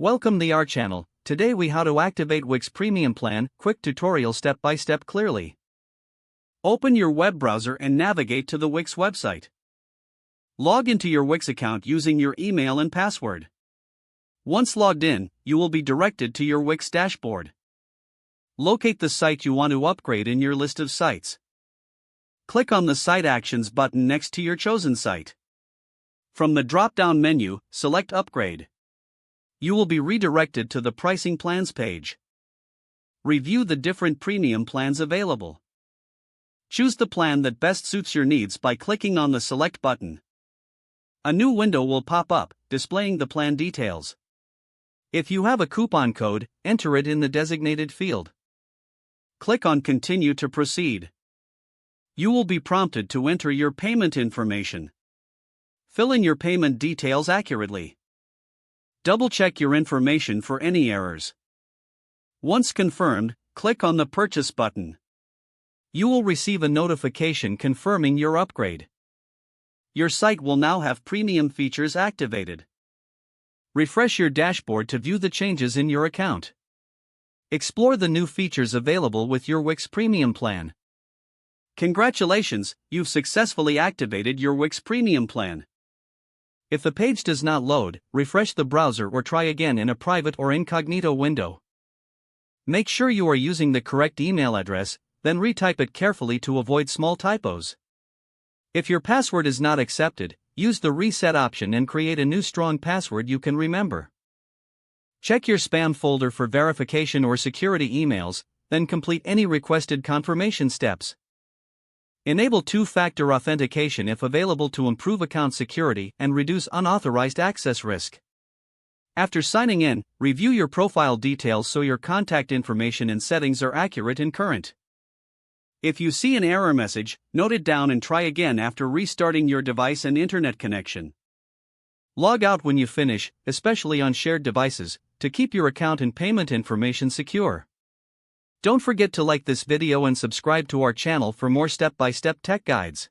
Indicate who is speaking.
Speaker 1: Welcome to our channel. Today we how to activate Wix Premium Plan, quick tutorial step by step clearly. Open your web browser and navigate to the Wix website. Log into your Wix account using your email and password. Once logged in, you will be directed to your Wix dashboard. Locate the site you want to upgrade in your list of sites. Click on the Site Actions button next to your chosen site. From the drop-down menu, select Upgrade. You will be redirected to the Pricing Plans page. Review the different premium plans available. Choose the plan that best suits your needs by clicking on the Select button. A new window will pop up, displaying the plan details. If you have a coupon code, enter it in the designated field. Click on Continue to proceed. You will be prompted to enter your payment information. Fill in your payment details accurately. Double-check your information for any errors. Once confirmed, click on the Purchase button. You will receive a notification confirming your upgrade. Your site will now have premium features activated. Refresh your dashboard to view the changes in your account. Explore the new features available with your Wix Premium Plan. Congratulations, you've successfully activated your Wix Premium Plan. If the page does not load, refresh the browser or try again in a private or incognito window. Make sure you are using the correct email address, then retype it carefully to avoid small typos. If your password is not accepted, use the reset option and create a new strong password you can remember. Check your spam folder for verification or security emails, then complete any requested confirmation steps. Enable two-factor authentication if available to improve account security and reduce unauthorized access risk. After signing in, review your profile details so your contact information and settings are accurate and current. If you see an error message, note it down and try again after restarting your device and internet connection. Log out when you finish, especially on shared devices, to keep your account and payment information secure. Don't forget to like this video and subscribe to our channel for more step-by-step tech guides.